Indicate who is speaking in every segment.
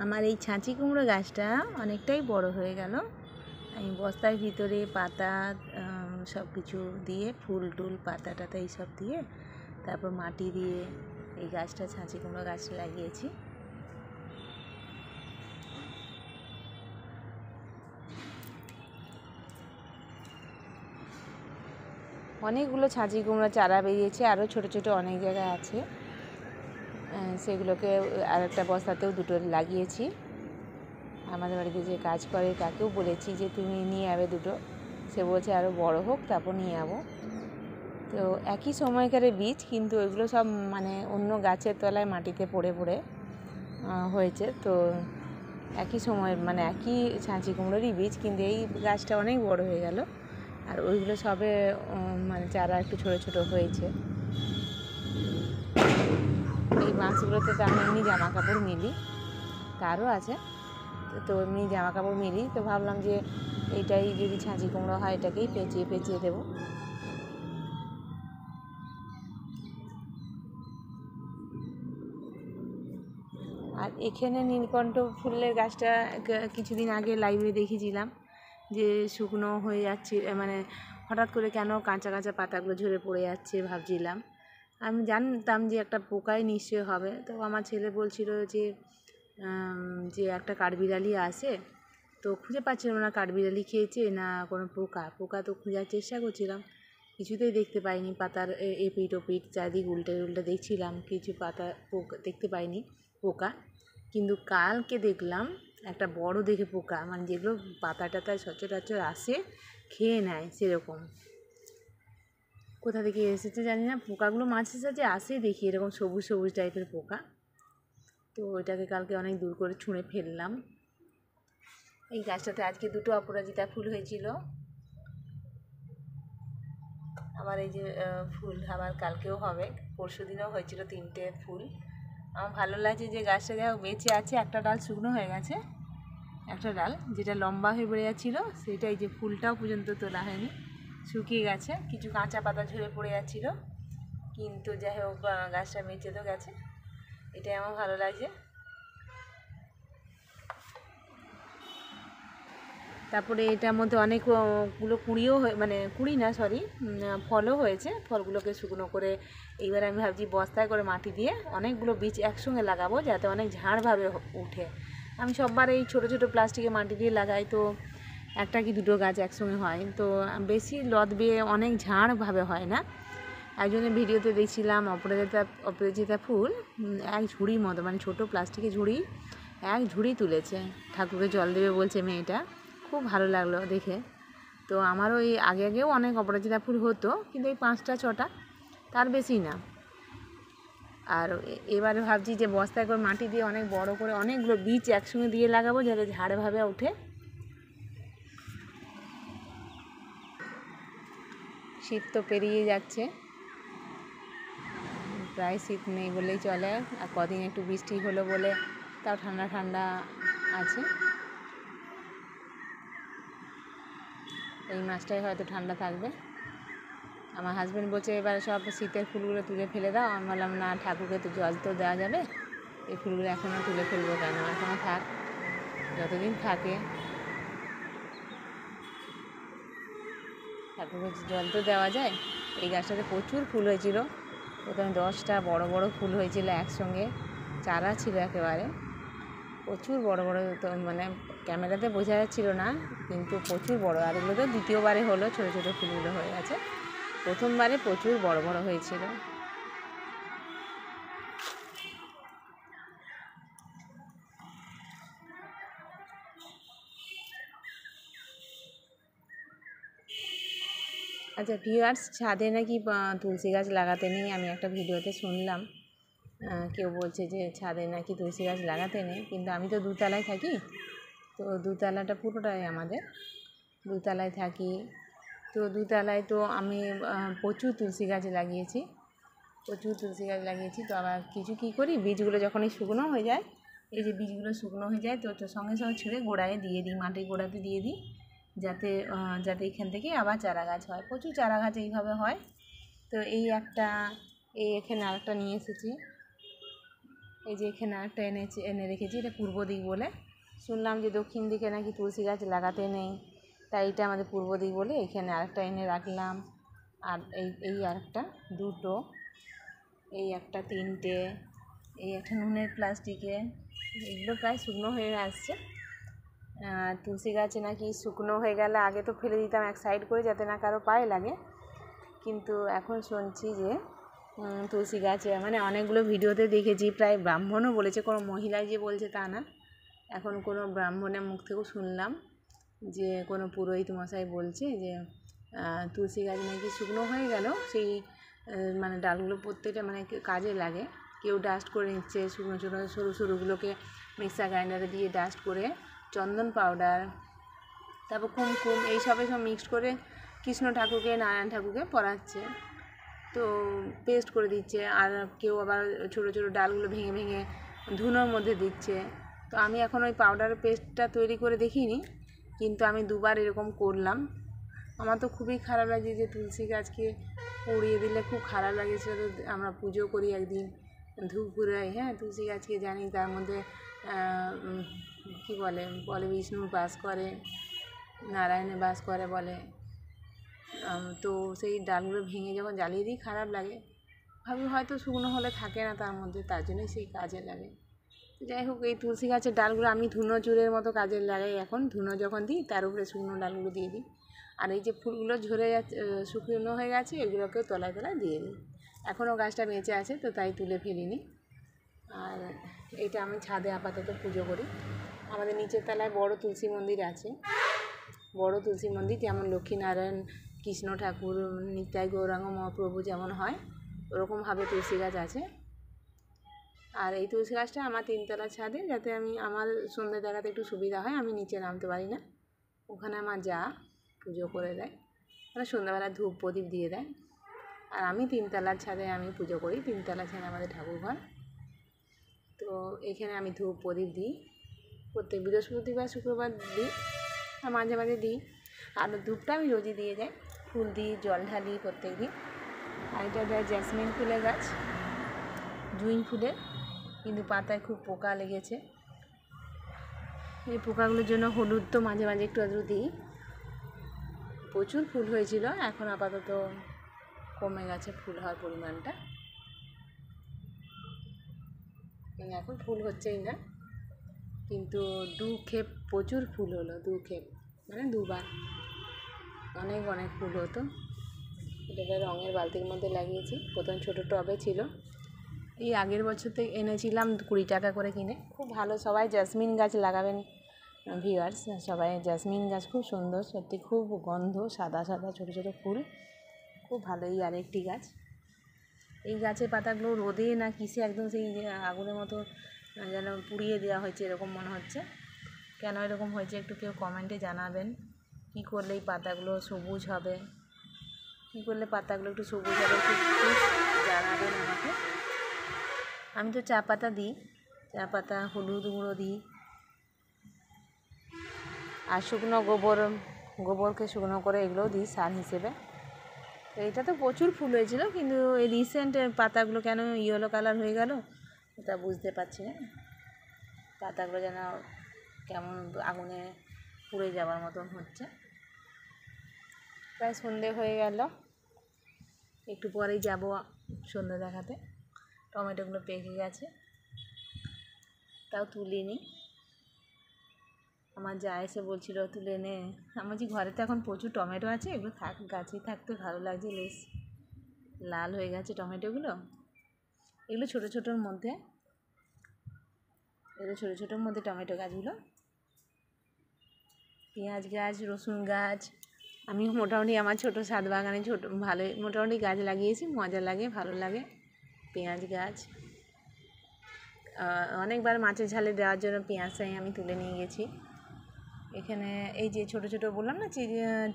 Speaker 1: আমার এই ছাঁচি কুমড়ো গাছটা অনেকটাই বড় হয়ে গেল। আমি বস্তার ভিতরে পাতা সব কিছু দিয়ে ফুল টুল পাতা টাতা এইসব দিয়ে তারপর মাটি দিয়ে এই গাছটা ছাঁচি কুমড়ো গাছ লাগিয়েছি। অনেকগুলো ছাঁচি কুমড়ো চারা বেরিয়েছে, আরও ছোট ছোট অনেক জায়গায় আছে। সেগুলোকে আরেকটা বস্তাতেও দুটো লাগিয়েছি। আমাদের বাড়িতে যে কাজ করে তাকেও বলেছি যে তুমি নিয়ে যাবে দুটো। সে বলছে আরও বড় হোক তারপর নিয়ে যাবো। তো একই সময়কারে বীজ, কিন্তু ওইগুলো সব মানে অন্য গাছের তলায় মাটিতে পড়ে পড়ে হয়েছে। তো একই সময় মানে একই ছাঁচি কুমড়োরই বীজ, কিন্তু এই গাছটা অনেক বড় হয়ে গেল আর ওইগুলো সবে মানে চারা একটু ছোটো ছোটো হয়েছে। এই মাছগুলোতে তো আমি এমনি জামা কাপড় মিলি, তারও আছে, তো এমনি জামা কাপড় মিলি। তো ভাবলাম যে এইটাই যদি ছাঁচি কুমড়ো হয় এটাকেই পেঁচিয়ে পেঁচিয়ে দেবো। আর এখানে নীলকণ্ঠ ফুলের গাছটা কিছুদিন আগে লাইভে দেখেছিলাম যে শুকনো হয়ে যাচ্ছে, মানে হঠাৎ করে কেন কাঁচা কাঁচা পাতাগুলো ঝরে পড়ে যাচ্ছে ভাবছিলাম। আমি জানতাম যে একটা পোকাই নিশ্চয় হবে। তো আমার ছেলে বলছিল যে একটা কাঠবিড়ালি আসে, তো খুঁজে পাচ্ছিলাম না কাঠবিড়ালি খেয়েছে না কোনো পোকা। তো খোঁজার চেষ্টা করছিলাম, কিছুতেই দেখতে পাইনি। পাতার এপিট ওপিট চারিদিক উল্টে উল্টে দেখছিলাম, কিছু পাতা পোকা দেখতে পাইনি পোকা। কিন্তু কালকে দেখলাম একটা বড় দেখে পোকা, মানে যেগুলো পাতা টাতায় সচরাচর আসে খেয়ে নেয় সেরকম। কোথা থেকে এসেছে জানি না, পোকাগুলো মাঝে সাঝে আসে দেখি এরকম সবুজ সবুজ টাইপের পোকা। তো ওইটাকে কালকে অনেক দূর করে ছুঁড়ে ফেললাম। এই গাছটাতে আজকে দুটো অপরাজিতা ফুল হয়েছিল। আবার এই যে ফুল আবার কালকেও হবে, পরশু দিনও হয়েছিল 3টে ফুল। আমার ভালো লাগছে যে গাছটা যাই হোক বেঁচে আছে। একটা ডাল শুকনো হয়ে গেছে, একটা ডাল যেটা লম্বা হয়ে বেড়ে যাচ্ছিলো সেটা এই যে ফুলটাও পর্যন্ত তোলা হয়নি, শুকিয়ে গেছে। কিছু কাঁচা পাতা ঝরে পড়ে যাচ্ছিলো, কিন্তু যাই হোক গাছটা বেঁচে তো গেছে, এটাই আমার ভালো লাগছে। তারপরে এটার মধ্যে অনেকগুলো কুঁড়িও মানে কুঁড়ি না সরি ফলও হয়েছে। ফলগুলোকে শুকনো করে এইবার আমি ভাবছি বস্তায় করে মাটি দিয়ে অনেকগুলো বীজ একসঙ্গে লাগাবো, যাতে অনেক ঝাড়ভাবে উঠে। আমি সববার এই ছোটো ছোটো প্লাস্টিকে মাটি দিয়ে লাগাই, তো একটা কি দুটো গাছ একসঙ্গে হয়, তো বেশি লদ বেয়ে অনেক ঝাড়ভাবে হয় না। একজনের ভিডিওতে দেখছিলাম অপরাজিতা ফুল এক ঝুড়ির মতো, মানে ছোটো প্লাস্টিকের ঝুড়ি এক ঝুড়ি তুলেছে, ঠাকুরকে জল দেবে বলছে মেয়েটা। খুব ভালো লাগলো দেখে। তো আমারও এই আগেও অনেক অপরাজিতা ফুল হতো, কিন্তু এই 5টা 6টা, তার বেশি না। আর এবারে ভাবছি যে বস্তায় করে মাটি দিয়ে অনেক বড় করে অনেকগুলো বীজ একসঙ্গে দিয়ে লাগাবো, যাতে ঝাড়ভাবে ওঠে। শীত তো পেরিয়ে যাচ্ছে, প্রায় শীত নেই বললেই চলে। আর কদিন একটু বৃষ্টি হলো বলে তাও ঠান্ডা ঠান্ডা আছে। এই মাসটাই হয়তো ঠান্ডা থাকবে। আমার হাজব্যান্ড বলছে এবারে সব শীতের ফুলগুলো তুলে ফেলে দাও। আমি বললাম না, ঠাকুরকে তো জল তো দেওয়া যাবে, এই ফুলগুলো এখনও তুলে ফেলবো কেন, এখনও থাক, যতদিন থাকে। ঠাকুরকে জল তো দেওয়া যায়। এই গাছটাতে প্রচুর ফুল হয়েছিল, প্রথমে 10টা বড় বড় ফুল হয়েছিল একসঙ্গে, চারা ছিল একেবারে প্রচুর বড় বড়। তো মানে ক্যামেরাতে বোঝা যাচ্ছিল না, কিন্তু প্রচুর বড়। আর এগুলো তো দ্বিতীয়বারে হলো, ছোটো ছোটো ফুলগুলো হয়ে গেছে। প্রথমবারে প্রচুর বড় বড় হয়েছিল। আচ্ছা ভিউয়ার্স, ছাদে নাকি তুলসী গাছ লাগাতে নেই। আমি একটা ভিডিওতে শুনলাম কেউ বলছে যে ছাদে নাকি তুলসী গাছ লাগাতে নেই, কিন্তু আমি তো দোতলায় থাকি, তো দোতলাটা পুরোটাই আমাদের, দোতলায় থাকি। তো দোতলায় তো আমি প্রচুর তুলসী গাছ লাগিয়েছি, তো আবার কিছু কী করি, বীজগুলো যখনই শুকনো হয়ে যায়, এই যে বীজগুলো শুকনো হয়ে যায়, তো সঙ্গে সঙ্গে ছেড়ে গোড়ায় দিয়ে দিই, মাটির গোড়াতে দিয়ে দিই, যাতে এখান থেকে আবার চারা গাছ হয়। প্রচুর চারা গাছ এইভাবে হয়। তো এখানে আরেকটা নিয়ে এসেছি, এই যে এখানে একটা এনে রেখেছি, এটা পূর্ব দিক বলে। শুনলাম যে দক্ষিণ দিকে নাকি তুলসী গাছ লাগাতে নেই, তাই এটা আমাদের পূর্ব দিক বলে এখানে আরেকটা এনে রাখলাম। আর এই আরেকটা, দুটো, এই একটা, তিনটে, এই একটা নুনের প্লাস্টিকে, এগুলো প্রায় শুকনো হয়ে আসছে। তুলসী গাছে নাকি শুকনো হয়ে গেলে আগে তো ফেলে দিতাম এক সাইড করে যাতে না কারো পায়ে লাগে, কিন্তু এখন শুনছি যে তুলসী গাছে মানে অনেকগুলো ভিডিওতে দেখেছি, প্রায় ব্রাহ্মণও বলেছে, কোনো মহিলাই যে বলছে তা না, এখন কোনো ব্রাহ্মণের মুখ থেকেও শুনলাম যে কোনো পুরোহিত মশাই বলছে যে তুলসী গাছ নাকি শুকনো হয়ে গেল সেই মানে ডালগুলো প্রত্যেকটা মানে কাজে লাগে। কেউ ডাস্ট করে নিচ্ছে, শুকনো ছোটো সরু সরুগুলোকে মিক্সার গ্রাইন্ডারে দিয়ে ডাস্ট করে চন্দন পাউডার, তারপর কুমকুম, এইসবে সব মিক্সড করে কৃষ্ণ ঠাকুরকে, নারায়ণ ঠাকুরকে পরাচ্ছে, তো পেস্ট করে দিচ্ছে। আর কেউ আবার ছোটো ছোটো ডালগুলো ভেঙে ভেঙে ধুনোর মধ্যে দিচ্ছে। তো আমি এখন ওই পাউডার পেস্টটা তৈরি করে দেখিনি, কিন্তু আমি দুবার এরকম করলাম। আমার তো খুবই খারাপ লাগে যে তুলসী গাছকে পুড়িয়ে দিলে খুব খারাপ লাগে। সেটা তো আমরা পুজো করি একদিন, ধূপ ঘুরাই, হ্যাঁ, তুলসী গাছকে জানি তার মধ্যে কী বলে বিষ্ণু বাস করে, নারায়ণে বাস করে বলে। তো সেই ডালগুলো ভেঙে যখন জ্বালিয়ে দিই খারাপ লাগে, ভাবি হয়তো শুকনো হলে থাকে না তার মধ্যে, তার জন্যই সেই কাজে লাগে। যাই হোক, এই তুলসী গাছের ডালগুলো আমি ধুনো চুরের মতো কাজে লাগাই। এখন ধুনো যখন দিই তার উপরে শুকনো ডালগুলো দিয়ে দিই। আর এই যে ফুলগুলো ঝরে যাচ্ছে, শুকনো হয়ে গেছে, এগুলোকেও তলায় তলায় দিয়ে দিই। এখনও গাছটা বেঁচে আছে তো তাই তুলে ফেলিনি। আর এইটা আমি ছাদে আপাতত পুজো করি। আমাদের নিচের তলায় বড় তুলসী মন্দির আছে, বড় তুলসী মন্দির, যেমন লক্ষ্মীনারায়ণ, কৃষ্ণ ঠাকুর, নিতাই গৌরাঙ্গ মহাপ্রভু যেমন হয় ওরকমভাবে তুলসী গাছ আছে। আর এই তুলসী গাছটা আমার 3তলা ছাদে, যাতে আমার সন্ধ্যে দেখাতে একটু সুবিধা হয়, আমি নিচে নামতে পারি না। ওখানে আমার যা পুজো করে দেয়, মানে সন্ধ্যাবেলা ধূপ প্রদীপ দিয়ে দেয়। আর আমি 3তলার ছাদে আমি পুজো করি, 3তলার ছাদে আমাদের ঠাকুরঘর। তো এখানে আমি ধূপ প্রদীপ দিই, প্রত্যেক বৃহস্পতিবার শুক্রবার দিই, আর মাঝে মাঝে দিই। আর ধূপটা আমি রোজই দিয়ে যাই, ফুল দিই, জল ঢালি প্রত্যেক দিন। আর এটা দেয় জ্যাসমিন ফুলের গাছ, জুঁই ফুলের, কিন্তু পাতায় খুব পোকা লেগেছে। এই পোকাগুলোর জন্য হলুদ তো মাঝে মাঝে একটু আধটু দিই। প্রচুর ফুল হয়েছিল, এখন আপাতত কমে গেছে ফুল হওয়ার পরিমাণটা, মানে এখন ফুল হচ্ছেই না। কিন্তু 2 ক্ষেপ প্রচুর ফুল হলো, 2 ক্ষেপ মানে 2বার অনেক অনেক ফুল হতো। এটা রঙের বালতির মধ্যে লাগিয়েছি, প্রথম ছোটো টবে ছিল, এই আগের বছর থেকে এনেছিলাম 20 টাকা করে কিনে। খুব ভালো, সবাই জেসমিন গাছ লাগাবেন ভিউয়ার্স, সবাই জেসমিন গাছ খুব সুন্দর, সত্যি খুব গন্ধ, সাদা সাদা ছোটো ছোটো ফুল, খুব ভালো। এই আরেকটি গাছ, এই গাছের পাতাগুলো রোদে না কিসে একদম সেই আগুনের মতো যেন পুড়িয়ে দেওয়া হয়েছে এরকম মনে হচ্ছে। কেন এরকম হয়েছে একটু কেউ কমেন্টে জানাবেন। কী করলে এই পাতাগুলো সবুজ হবে, কী করলে পাতাগুলো একটু সবুজ হবে, একটু জানাবেন আমাকে। আমি তো চা পাতা দিই, চা পাতা, হলুদ গুঁড়ো দিই, আর শুকনো গোবরকে শুকনো করে এগুলোও দিই সার হিসেবে। তো এইটা তো প্রচুর ফুল হয়েছিল, কিন্তু এই রিসেন্ট পাতাগুলো কেন ইয়েলো কালার হয়ে গেল এটা বুঝতে পারছি না। পাতাগুলো যেন কেমন আগুনে পুড়ে যাওয়ার মতন হচ্ছে। প্রায় সন্ধে হয়ে গেল, একটু পরেই যাব সন্ধে দেখাতে। টমেটোগুলো পেকে গেছে, তাও তুলিনি। আমার যা এসে বলছিল তুলে নে, আমার যে ঘরে তো এখন প্রচুর টমেটো আছে, এগুলো গাছেই থাকতে ভালো লাগছে, বেশ লাল হয়ে গেছে টমেটোগুলো। এগুলো ছোটো ছোটোর মধ্যে, টমেটো গাছগুলো। পেঁয়াজ গাছ, রসুন গাছ, আমি মোটামুটি আমার ছোটো ছাদ বাগানে ভালোই মোটামুটি গাছ লাগিয়েছি, মজা লাগে, ভালো লাগে। পেঁয়াজ গাছ, অনেকবার মাছের ঝালে দেওয়ার জন্য পেঁয়াজ আমি তুলে নিয়ে গেছি। এখানে এই যে ছোটো ছোটো বললাম না,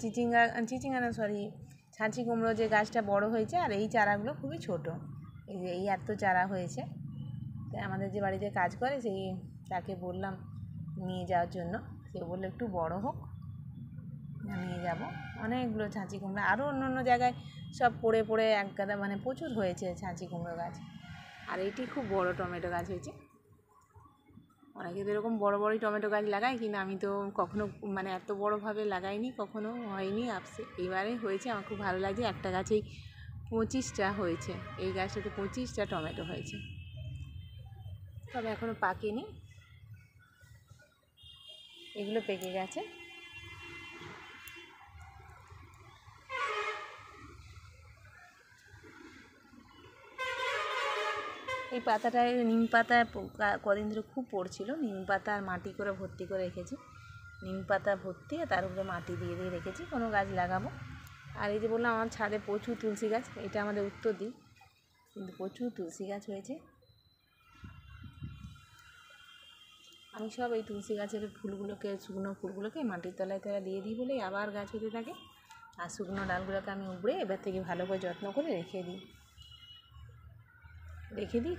Speaker 1: চিচিঙ্গা না, সরি, ছাঁচি কুমড়ো যে গাছটা বড় হয়েছে, আর এই চারাগুলো খুবই ছোট। এই যে এই এত চারা হয়েছে, তাই আমাদের যে বাড়িতে কাজ করে তাকে বললাম নিয়ে যাওয়ার জন্য, সে বললো একটু বড় হোক, নিয়ে যাব। অনেকগুলো ছাঁচি কুমড়ো, আরও অন্য জায়গায় সব পড়ে এক গাদা, মানে প্রচুর হয়েছে ছাঁচি কুমড়ো গাছ। আর এইটি খুব বড় টমেটো গাছ হয়েছে। অনেকে তো এরকম বড় বড়ই টমেটো গাছ লাগায়, কিন্তু আমি তো কখনো মানে এত বড়োভাবে লাগাইনি, কখনো হয়নি। এবারে হয়েছে, আমার খুব ভালো লাগছে। একটা গাছেই 25টা হয়েছে, এই গাছটাতে 25টা টমেটো হয়েছে, তবে এখনও পাকেনি, এগুলো পেকে গেছে। এই পাতাটায় নিম পাতা কদিন ধরে খুব পড়ছিল, নিম পাতা আর মাটি করে ভর্তি করে রেখেছি, নিম পাতা ভর্তি, তার উপরে মাটি দিয়ে দিয়ে রেখেছি, কোনো গাছ লাগাবো। আর এই যে বললাম আমার ছাদে প্রচুর তুলসী গাছ, এটা আমাদের উত্তর দিক, কিন্তু প্রচুর তুলসী গাছ হয়েছে। আমি সব এই তুলসী গাছের ফুলগুলোকে, শুকনো ফুলগুলোকে মাটির তলায় দিয়ে দিই বলেই আবার গাছ হতে থাকে। আর শুকনো ডালগুলোকে আমি উপড়ে এবার থেকে ভালো করে যত্ন করে রেখে দিই,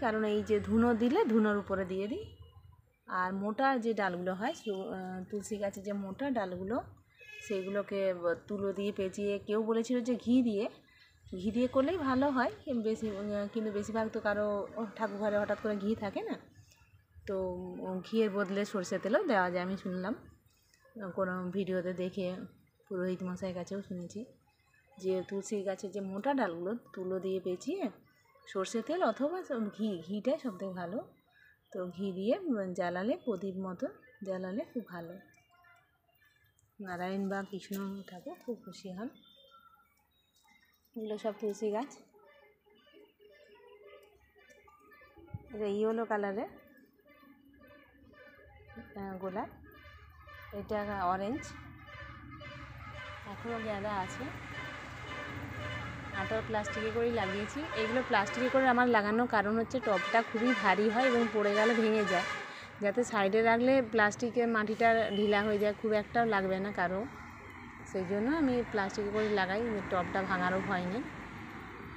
Speaker 1: কারণ এই যে ধুনো দিলে ধুনোর উপরে দিয়ে দিই। আর মোটা যে ডালগুলো হয়, তুলসী গাছের যে মোটা ডালগুলো, সেইগুলোকে তুলো দিয়ে পেঁচিয়ে, কেউ বলেছিল যে ঘি দিয়ে করলেই ভালো হয়, কিন্তু বেশিরভাগ তো কারো ঠাকুর ঘরে হঠাৎ করে ঘি থাকে না, তো ঘিয়ের বদলে সরষে তেলও দেওয়া যায়। আমি শুনলাম কোনো ভিডিওতে দেখে, পুরোহিত মশাইয়ের কাছেও শুনেছি যে তুলসী গাছের যে মোটা ডালগুলো তুলো দিয়ে পেঁচিয়ে সরষে তেল অথবা ঘিটাই সবথেকে ভালো, তো ঘি দিয়ে জ্বালালে, প্রদীপ মতো জ্বালালে খুব ভালো। নারায়ণ বা কৃষ্ণ ঠাকুর খুব খুশি হন। এগুলো সব তুলসী গাছ। এটা ইয়েলো কালারের গোলাপ, এটা অরেঞ্জ, এখনও গাঁদা আছে। আটার প্লাস্টিকে করেই লাগিয়েছি। এইগুলো প্লাস্টিকে করে আমার লাগানোর কারণ হচ্ছে টবটা খুবই ভারী হয় এবং পড়ে গেলে ভেঙে যায়, যাতে সাইডে রাখলে প্লাস্টিকের মাটিটা ঢিলা হয়ে যায়, খুব একটাও লাগবে না কারো, সেই জন্য আমি প্লাস্টিকে করে লাগাই, টবটা ভাঙারও ভয় নেই,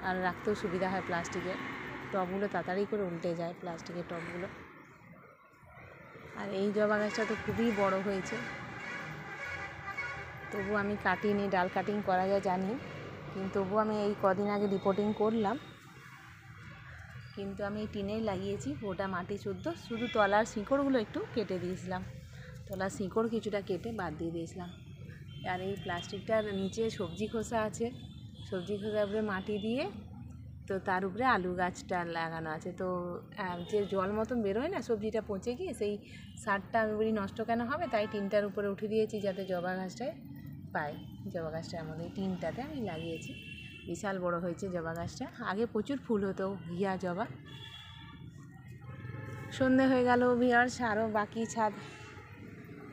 Speaker 1: আর রাখতেও সুবিধা হয়। প্লাস্টিকের টবগুলো তাড়াতাড়ি করে উল্টে যায়, প্লাস্টিকের টবগুলো। আর এই জবা গাছটা তো খুবই বড় হয়েছে, তবু আমি কাটিনি, ডাল কাটিং করা যায় জানি, কিন্তু তবু আমি এই কদিন আগে রিপোর্টিং করলাম, কিন্তু আমি টিনেই লাগিয়েছি, ওটা মাটি শুধু তলার শিকড়গুলো একটু কেটে দিয়েছিলাম, তলার শিকড় কিছুটা কেটে বাদ দিয়ে দিয়েছিলাম। আর এই প্লাস্টিকটার নিচে সবজি খোসা আছে, সবজি খোসার উপরে মাটি দিয়ে, তো তার উপরে আলু গাছটা লাগানো আছে, তো যে জল মতন বেরোয় না সবজিটা পচে গিয়ে, সেই সারটা আমি বলি নষ্ট কেন হবে, তাই টিনটার উপরে উঠে দিয়েছি যাতে জবা গাছটায় পায়। জবা গাছটা আমাদের টিনটাতে আমি লাগিয়েছি, বিশাল বড় হয়েছে জবা গাছটা। আগে প্রচুর ফুল হতো, ঘিয়া জবা। সন্ধে হয়ে গেল ভিউয়ার্স, আরও বাকি ছাদ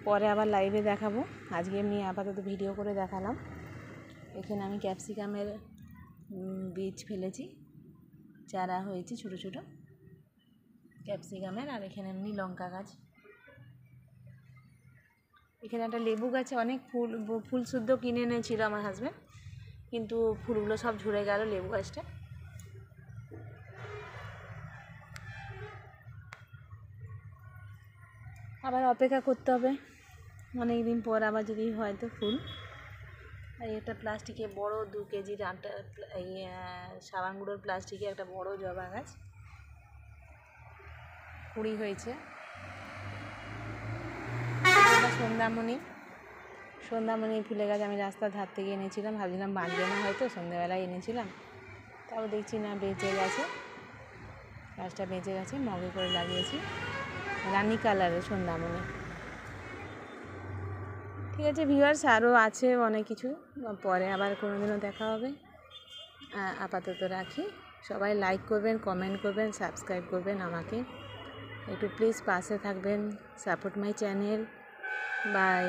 Speaker 1: পরে আবার লাইভে দেখাবো, আজকে এমনি আপাতত ভিডিও করে দেখালাম। এখানে আমি ক্যাপসিকামের বীজ ফেলেছি, চারা হয়েছে ছোটো ছোটো ক্যাপসিকামের, আর এখানে এমনি লঙ্কা গাছ। এখানে একটা লেবু গাছে অনেক ফুল শুদ্ধ কিনে এনেছিল আমার হাজব্যান্ড, কিন্তু ফুলগুলো সব ঝরে গেল লেবু গাছটা। আবার অপেক্ষা করতে হবে অনেক দিন পর, আবার যদি হয়তো ফুল। আর একটা প্লাস্টিকে বড় 2 কেজির আটা, এই সাবান গুঁড়োর প্লাস্টিকে একটা বড় জবা গাছ, কুড়ি হয়েছে। সন্ধ্যামণি ফুলের গাছ আমি রাস্তার ধার থেকে এনেছিলাম, ভাবছিলাম বাঁচবে না, হয়তো সন্ধ্যাবেলায় এনেছিলাম, তাও দেখছি না, বেঁচে গেছে, গাছটা বেঁচে গেছে। মগে করে লাগিয়েছি, রানি কালারের সন্ধ্যামণি। ঠিক আছে ভিউয়ার্স, আরও আছে অনেক কিছু, পরে আবার কোনোদিনও দেখা হবে। আপাতত রাখি, সবাই লাইক করবেন, কমেন্ট করবেন, সাবস্ক্রাইব করবেন আমাকে একটু প্লিজ, পাশে থাকবেন, সাপোর্ট মাই চ্যানেল। বাই।